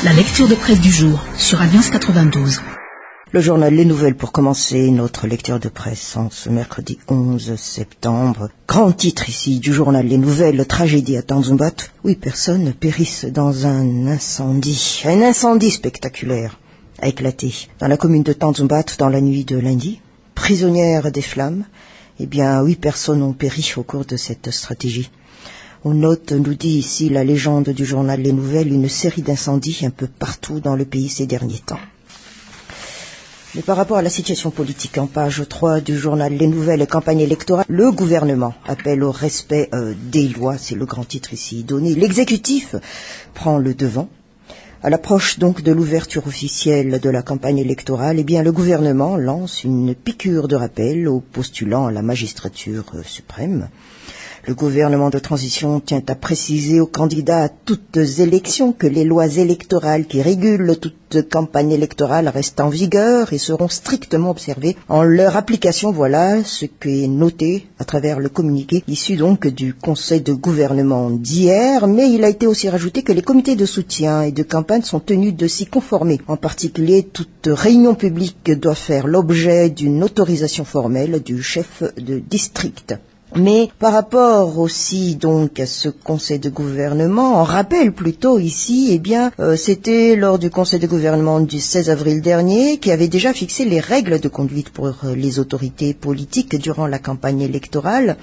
La lecture de presse du jour sur Alliance 92. Le journal Les Nouvelles pour commencer notre lecture de presse en ce mercredi 11 septembre. Grand titre ici du journal Les Nouvelles, tragédie à Tanzumbat. 8 personnes périssent dans un incendie. Un incendie spectaculaire a éclaté dans la commune de Tanzumbat dans la nuit de lundi. Prisonnières des flammes, 8 personnes ont péri au cours de cette stratégie. On note, nous dit ici la légende du journal Les Nouvelles, une série d'incendies un peu partout dans le pays ces derniers temps. Mais par rapport à la situation politique, en page 3 du journal Les Nouvelles et campagne électorale, le gouvernement appelle au respect des lois, c'est le grand titre ici donné. L'exécutif prend le devant. À l'approche donc de l'ouverture officielle de la campagne électorale, le gouvernement lance une piqûre de rappel aux postulants à la magistrature suprême. Le gouvernement de transition tient à préciser aux candidats à toutes élections que les lois électorales qui régulent toute campagne électorale restent en vigueur et seront strictement observées en leur application. Voilà ce qui est noté à travers le communiqué issu donc du conseil de gouvernement d'hier, mais il a été aussi rajouté que les comités de soutien et de campagne sont tenus de s'y conformer. En particulier, toute réunion publique doit faire l'objet d'une autorisation formelle du chef de district. Mais par rapport aussi donc à ce conseil de gouvernement, on rappelle plutôt ici, c'était lors du conseil de gouvernement du 16 avril dernier qui avait déjà fixé les règles de conduite pour les autorités politiques durant la campagne électorale,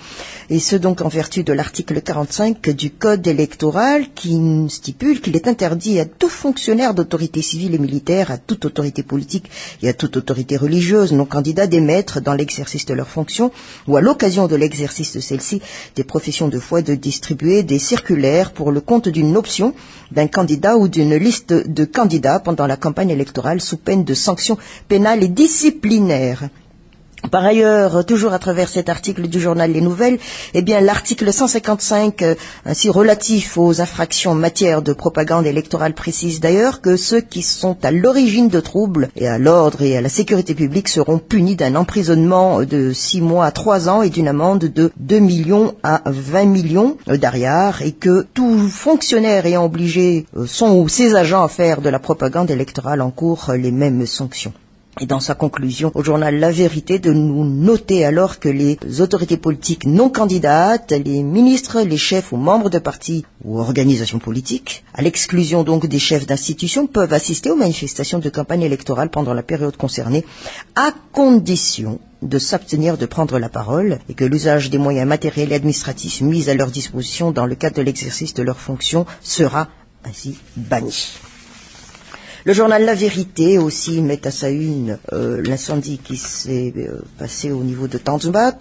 et ce donc en vertu de l'article 45 du code électoral qui stipule qu'il est interdit à tout fonctionnaire d'autorité civile et militaire, à toute autorité politique et à toute autorité religieuse non candidat d'émettre dans l'exercice de leurs fonctions ou à l'occasion de l'exercice de celle-ci des professions de foi de distribuer des circulaires pour le compte d'une option d'un candidat ou d'une liste de candidats pendant la campagne électorale sous peine de sanctions pénales et disciplinaires. Par ailleurs, toujours à travers cet article du journal Les Nouvelles, l'article 155, ainsi relatif aux infractions en matière de propagande électorale, précise d'ailleurs que ceux qui sont à l'origine de troubles et à l'ordre et à la sécurité publique seront punis d'un emprisonnement de 6 mois à 3 ans et d'une amende de 2 millions à 20 millions d'ariars, et que tout fonctionnaire ayant obligé son ou ses agents à faire de la propagande électorale encourt les mêmes sanctions. Et dans sa conclusion au journal La Vérité, de nous noter alors que les autorités politiques non candidates, les ministres, les chefs ou membres de partis ou organisations politiques, à l'exclusion donc des chefs d'institutions, peuvent assister aux manifestations de campagne électorale pendant la période concernée, à condition de s'abstenir de prendre la parole, et que l'usage des moyens matériels et administratifs mis à leur disposition dans le cadre de l'exercice de leurs fonctions sera ainsi banni. Le journal La Vérité aussi met à sa une l'incendie qui s'est passé au niveau de Tanzumbat.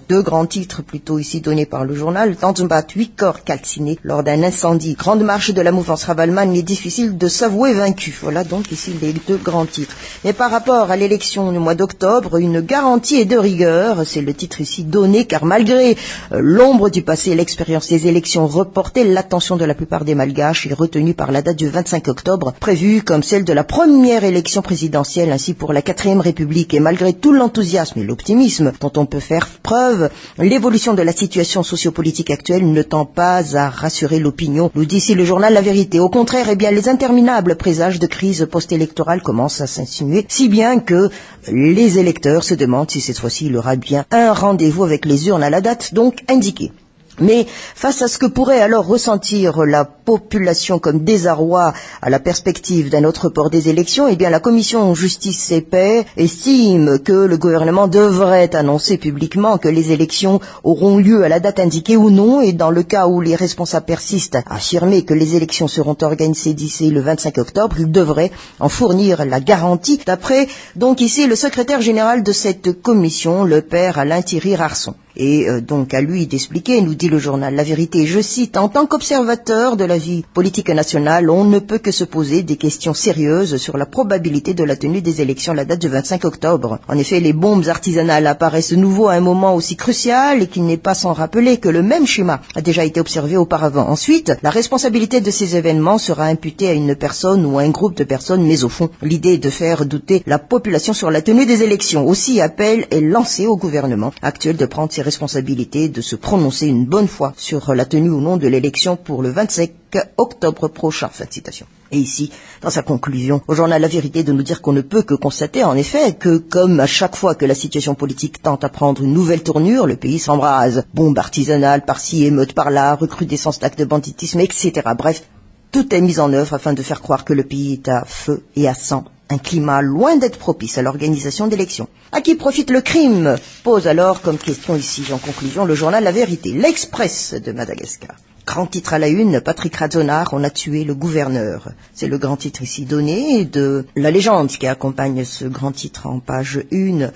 2 grands titres plutôt ici donnés par le journal. Tanzumbat, 8 corps calcinés lors d'un incendie. Grande marche de la mouvance Ravalman, il est difficile de s'avouer vaincu. Voilà donc ici les 2 grands titres. Mais par rapport à l'élection du mois d'octobre, une garantie est de rigueur. C'est le titre ici donné, car malgré l'ombre du passé et l'expérience des élections reportées, l'attention de la plupart des Malgaches est retenue par la date du 25 octobre, prévue comme celle de la première élection présidentielle ainsi pour la 4e République. Et malgré tout l'enthousiasme et l'optimisme dont on peut faire preuve, l'évolution de la situation sociopolitique actuelle ne tend pas à rassurer l'opinion, nous dit ici le journal La Vérité. Au contraire, les interminables présages de crise post-électorale commencent à s'insinuer, si bien que les électeurs se demandent si cette fois-ci il y aura bien un rendez-vous avec les urnes à la date donc indiquée. Mais face à ce que pourrait alors ressentir la population comme désarroi à la perspective d'un autre report des élections, la commission Justice et Paix estime que le gouvernement devrait annoncer publiquement que les élections auront lieu à la date indiquée ou non, et dans le cas où les responsables persistent à affirmer que les élections seront organisées d'ici le 25 octobre, ils devraient en fournir la garantie, d'après donc ici le secrétaire général de cette commission, le père Alain Thierry Rarson. Et donc à lui d'expliquer, nous dit le journal La Vérité, je cite, « En tant qu'observateur de la vie politique nationale, on ne peut que se poser des questions sérieuses sur la probabilité de la tenue des élections à la date du 25 octobre. En effet, les bombes artisanales apparaissent de nouveau à un moment aussi crucial et qu'il n'est pas sans rappeler que le même schéma a déjà été observé auparavant. Ensuite, la responsabilité de ces événements sera imputée à une personne ou à un groupe de personnes, mais au fond, l'idée est de faire douter la population sur la tenue des élections. Aussi, appel est lancé au gouvernement actuel de prendre ses responsabilités de se prononcer une bonne fois sur la tenue ou non de l'élection pour le 25 octobre prochain. Fin de citation. Et ici, dans sa conclusion, au journal La Vérité de nous dire qu'on ne peut que constater, en effet, que comme à chaque fois que la situation politique tente à prendre une nouvelle tournure, le pays s'embrase. Bombes artisanales par-ci, émeutes par-là, recrudescence d'actes de banditisme, etc. Bref, tout est mis en œuvre afin de faire croire que le pays est à feu et à sang. Un climat loin d'être propice à l'organisation d'élections. À qui profite le crime? Pose alors comme question ici, en conclusion, le journal La Vérité. L'Express de Madagascar. Grand titre à la une, Patrick Radzonar, on a tué le gouverneur. C'est le grand titre ici donné de la légende qui accompagne ce grand titre en page 1.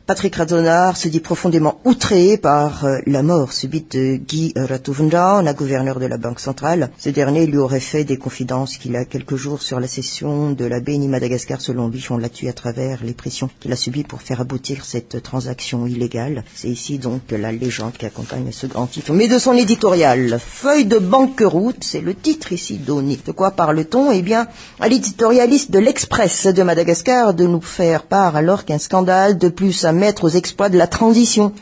Patrick Radzonar se dit profondément outré par la mort subite de Guy Ratouvendran, la gouverneur de la Banque centrale. Ce dernier lui aurait fait des confidences qu'il a quelques jours sur la cession de la BNI Madagascar. Selon lui, on l'a tué à travers les pressions qu'il a subies pour faire aboutir cette transaction illégale. C'est ici donc la légende qui accompagne ce grand titre. Mais de son éditorial, feuille de banqueroute, c'est le titre ici donné. De quoi parle-t-on? Eh bien, à l'éditorialiste de l'Express de Madagascar de nous faire part alors qu'un scandale de plus à mettre aux exploits de la transition.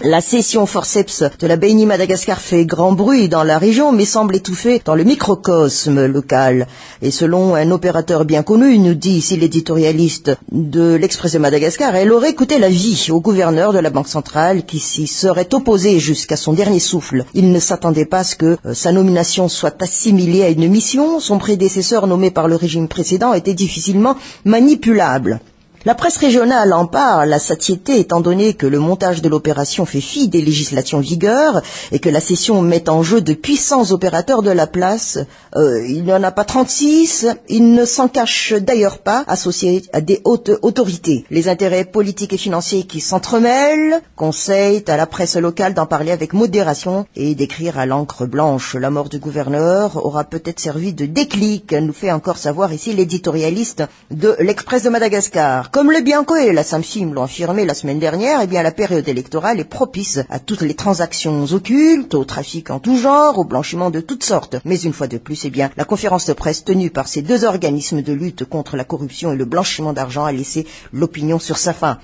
La cession forceps de la BNI Madagascar fait grand bruit dans la région, mais semble étouffée dans le microcosme local. Et selon un opérateur bien connu, nous dit ici l'éditorialiste de l'Express de Madagascar, elle aurait coûté la vie au gouverneur de la Banque centrale qui s'y serait opposé jusqu'à son dernier souffle. Il ne s'attendait pas à ce que sa nomination soit assimilée à une mission. Son prédécesseur nommé par le régime précédent était difficilement manipulable. La presse régionale en parle à satiété étant donné que le montage de l'opération fait fi des législations en vigueur et que la cession met en jeu de puissants opérateurs de la place. Il n'y en a pas 36, ils ne s'en cachent d'ailleurs pas, associés à des hautes autorités. Les intérêts politiques et financiers qui s'entremêlent conseillent à la presse locale d'en parler avec modération et d'écrire à l'encre blanche. La mort du gouverneur aura peut-être servi de déclic, nous fait encore savoir ici l'éditorialiste de l'Express de Madagascar. Comme le Bianco et la Samsim l'ont affirmé la semaine dernière, eh bien la période électorale est propice à toutes les transactions occultes, au trafic en tout genre, au blanchiment de toutes sortes. Mais une fois de plus, eh bien la conférence de presse tenue par ces deux organismes de lutte contre la corruption et le blanchiment d'argent a laissé l'opinion sur sa faim.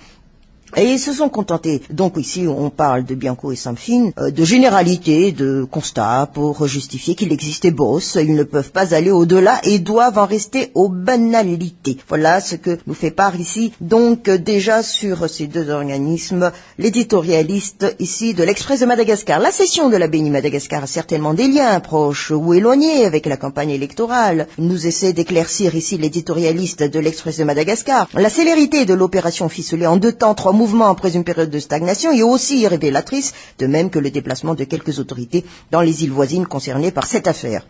Et ils se sont contentés, donc ici on parle de Bianco et Samfin, de généralités, de constats pour justifier qu'il existe des bosses, ils ne peuvent pas aller au-delà et doivent en rester aux banalités. Voilà ce que nous fait part ici, donc déjà sur ces deux organismes, l'éditorialiste ici de l'Express de Madagascar. La cession de la BNI Madagascar a certainement des liens proches ou éloignés avec la campagne électorale. Il nous essaie d'éclaircir ici l'éditorialiste de l'Express de Madagascar. La célérité de l'opération ficelée en 2 temps, 3 mouvement après une période de stagnation est aussi révélatrice, de même que le déplacement de quelques autorités dans les îles voisines concernées par cette affaire.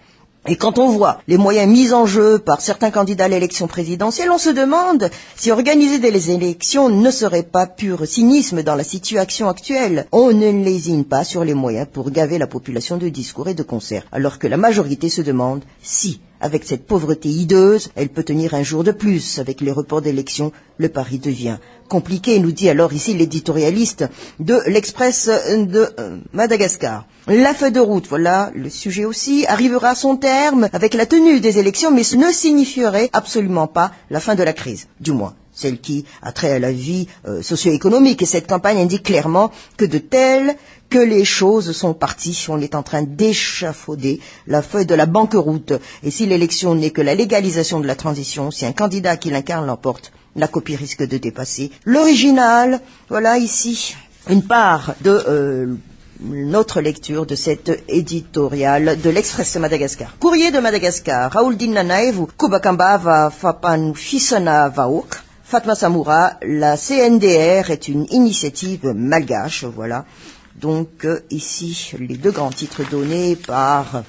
Et quand on voit les moyens mis en jeu par certains candidats à l'élection présidentielle, on se demande si organiser des élections ne serait pas pur cynisme dans la situation actuelle. On ne lésine pas sur les moyens pour gaver la population de discours et de concerts, alors que la majorité se demande si, avec cette pauvreté hideuse, elle peut tenir un jour de plus. Avec les reports d'élections, le pari devient compliqué, nous dit alors ici l'éditorialiste de l'Express de Madagascar. La feuille de route, voilà le sujet aussi, arrivera à son terme avec la tenue des élections, mais ce ne signifierait absolument pas la fin de la crise, du moins celle qui a trait à la vie socio-économique. Et cette campagne indique clairement que que les choses sont parties, on est en train d'échafauder la feuille de la banqueroute. Et si l'élection n'est que la légalisation de la transition, si un candidat qui l'incarne l'emporte, la copie risque de dépasser l'original. Voilà ici une part de notre lecture de cet éditorial de l'Express de Madagascar. Courrier de Madagascar, Raouldine Nanaev, Kubakamba va Fapan Fisona Vaok, Fatma Samoura, la CNDR est une initiative malgache, voilà. Donc ici, les 2 grands titres donnés par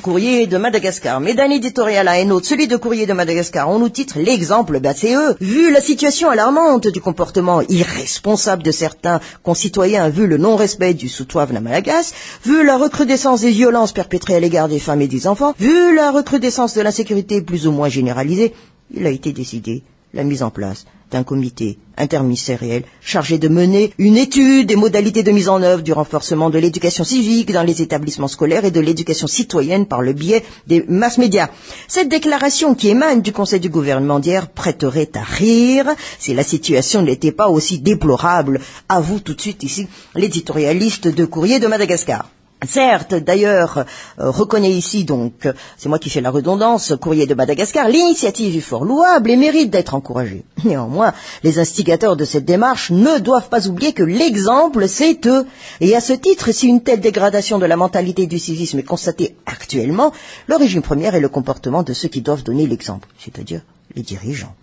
Courrier de Madagascar. Mais d'un éditorial à un autre, celui de Courrier de Madagascar, on nous titre l'exemple, c'est eux. Vu la situation alarmante du comportement irresponsable de certains concitoyens, vu le non-respect du Soutouavna Malagas, vu la recrudescence des violences perpétrées à l'égard des femmes et des enfants, vu la recrudescence de l'insécurité plus ou moins généralisée, il a été décidé la mise en place d'un comité interministériel chargé de mener une étude des modalités de mise en œuvre du renforcement de l'éducation civique dans les établissements scolaires et de l'éducation citoyenne par le biais des mass médias. Cette déclaration qui émane du Conseil du gouvernement d'hier prêterait à rire si la situation n'était pas aussi déplorable, avoue tout de suite ici l'éditorialiste de Courrier de Madagascar. Certes, d'ailleurs, reconnaît ici donc, c'est moi qui fais la redondance, Courrier de Madagascar, l'initiative est fort louable et mérite d'être encouragée. Néanmoins, les instigateurs de cette démarche ne doivent pas oublier que l'exemple, c'est eux. Et à ce titre, si une telle dégradation de la mentalité du civisme est constatée actuellement, l'origine première est le comportement de ceux qui doivent donner l'exemple, c'est-à-dire les dirigeants.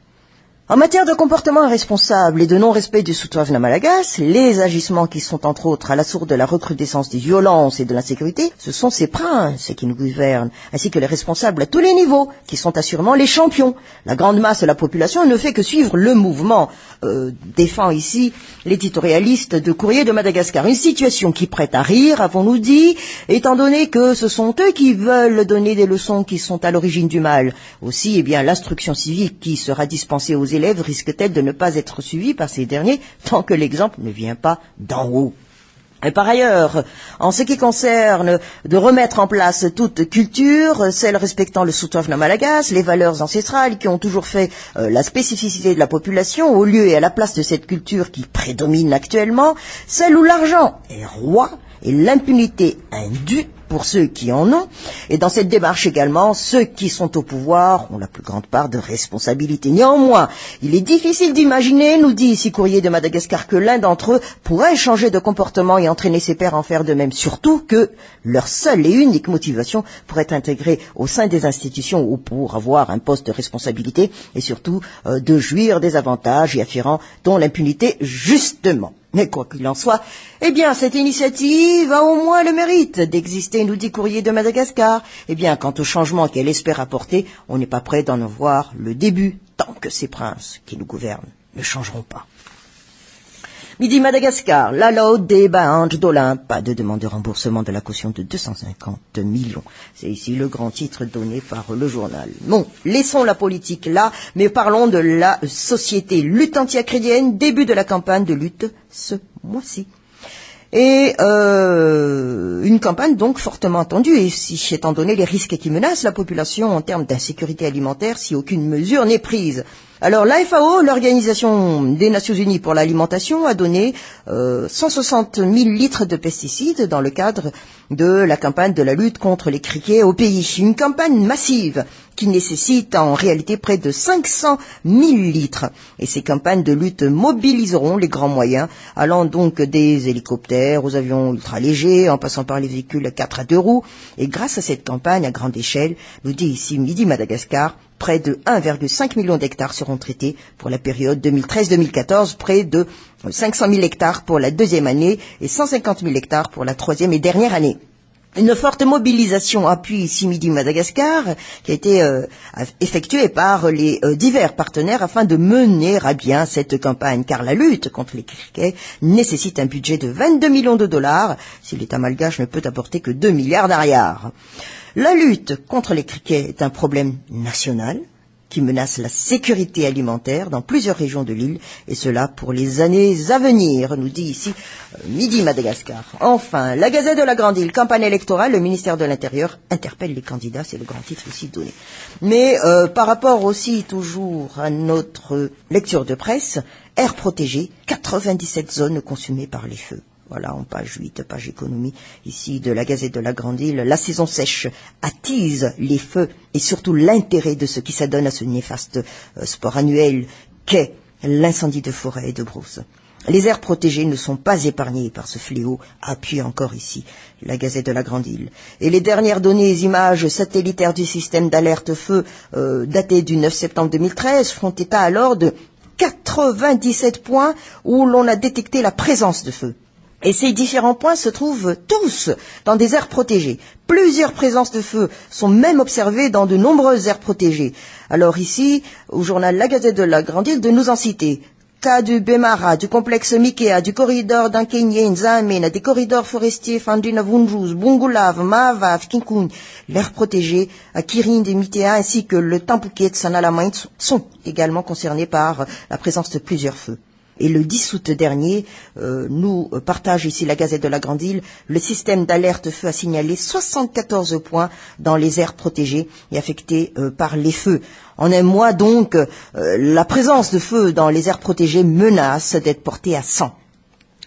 En matière de comportement irresponsable et de non-respect du Soutravna Malagas, les agissements qui sont entre autres à la source de la recrudescence des violences et de l'insécurité, ce sont ces princes qui nous gouvernent, ainsi que les responsables à tous les niveaux, qui sont assurément les champions. La grande masse de la population ne fait que suivre le mouvement, défend ici l'éditorialiste de Courrier de Madagascar. Une situation qui prête à rire, avons-nous dit, étant donné que ce sont eux qui veulent donner des leçons qui sont à l'origine du mal. Aussi, l'instruction civique qui sera dispensée aux élèves risque-t-elle de ne pas être suivie par ces derniers tant que l'exemple ne vient pas d'en haut. Et par ailleurs, en ce qui concerne de remettre en place toute culture, celle respectant le Soutravna Malagas, les valeurs ancestrales qui ont toujours fait la spécificité de la population, au lieu et à la place de cette culture qui prédomine actuellement, celle où l'argent est roi et l'impunité indue pour ceux qui en ont, et dans cette démarche également, ceux qui sont au pouvoir ont la plus grande part de responsabilité. Néanmoins, il est difficile d'imaginer, nous dit ici Courrier de Madagascar, que l'un d'entre eux pourrait changer de comportement et entraîner ses pairs à en faire de même, surtout que leur seule et unique motivation pourrait être intégrée au sein des institutions ou pour avoir un poste de responsabilité, et surtout de jouir des avantages y afférents, dont l'impunité justement. Mais quoi qu'il en soit, cette initiative a au moins le mérite d'exister, nous dit Courrier de Madagascar. Quant au changement qu'elle espère apporter, on n'est pas prêt d'en voir le début, tant que ces princes qui nous gouvernent ne changeront pas. Midi Madagascar, la laude des Bahanj d'Olympe, pas de demande de remboursement de la caution de 250 millions. C'est ici le grand titre donné par le journal. Bon, laissons la politique là, mais parlons de la société. Lutte anti-acrédienne, début de la campagne de lutte ce mois-ci. Et une campagne donc fortement attendue, et étant donné les risques qui menacent la population en termes d'insécurité alimentaire si aucune mesure n'est prise. Alors la FAO, l'Organisation des Nations Unies pour l'alimentation, a donné 160 000 litres de pesticides dans le cadre de la campagne de la lutte contre les criquets au pays. Une campagne massive qui nécessite en réalité près de 500 000 litres. Et ces campagnes de lutte mobiliseront les grands moyens, allant donc des hélicoptères aux avions ultra-légers, en passant par les véhicules à 4 à 2 roues. Et grâce à cette campagne à grande échelle, nous dit ici Midi Madagascar, près de 1,5 million d'hectares seront traités pour la période 2013-2014, près de 500 000 hectares pour la deuxième année et 150 000 hectares pour la troisième et dernière année. Une forte mobilisation appuie ici Midi Madagascar, qui a été effectuée par les divers partenaires afin de mener à bien cette campagne, car la lutte contre les criquets nécessite un budget de 22 millions de dollars, si l'État malgache ne peut apporter que 2 milliards d'ariars. La lutte contre les criquets est un problème national qui menace la sécurité alimentaire dans plusieurs régions de l'île, et cela pour les années à venir, nous dit ici Midi Madagascar. Enfin, la Gazette de la Grande Île, campagne électorale, le ministère de l'Intérieur interpelle les candidats, c'est le grand titre ici donné. Mais par rapport aussi toujours à notre lecture de presse, air protégé, 97 zones consumées par les feux. Voilà, en page 8, page économie, ici, de la Gazette de la Grande Île. La saison sèche attise les feux et surtout l'intérêt de ceux qui s'adonnent à ce néfaste sport annuel qu'est l'incendie de forêt et de brousse. Les aires protégées ne sont pas épargnées par ce fléau, appuie encore ici la Gazette de la Grande Île. Et les dernières données et images satellitaires du système d'alerte feu datées du 9 septembre 2013 font état alors de 97 points où l'on a détecté la présence de feu. Et ces différents points se trouvent tous dans des aires protégées. Plusieurs présences de feu sont même observées dans de nombreuses aires protégées. Alors ici, au journal La Gazette de la Grande Île, de nous en citer cas du Bemara, du complexe Mikea, du corridor d'Ankenye, Nzamena, des corridors forestiers Fandina Vunjus, Bungulav, Maavav, Kinkun, l'aire protégée à Kirin des Mitea ainsi que le Tampuket de Sanalamain sont également concernés par la présence de plusieurs feux. Et le 10 août dernier, nous partage ici la Gazette de la Grande Île, le système d'alerte feu a signalé 74 points dans les aires protégées et affectées par les feux. En un mois donc, la présence de feux dans les aires protégées menace d'être portée à 100.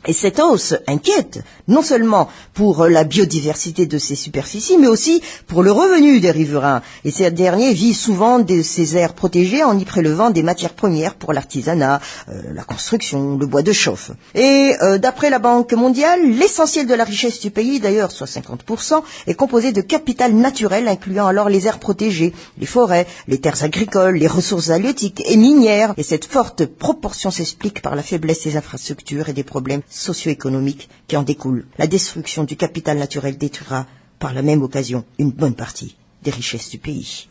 Et cette hausse inquiète, non seulement pour la biodiversité de ces superficies, mais aussi pour le revenu des riverains. Et ces derniers vivent souvent de ces aires protégées en y prélevant des matières premières pour l'artisanat, la construction, le bois de chauffe. Et d'après la Banque mondiale, l'essentiel de la richesse du pays, d'ailleurs soit 50%, est composé de capital naturel, incluant alors les aires protégées, les forêts, les terres agricoles, les ressources halieutiques et minières. Et cette forte proportion s'explique par la faiblesse des infrastructures et des problèmes socio-économiques qui en découlent. La destruction du capital naturel détruira par la même occasion une bonne partie des richesses du pays.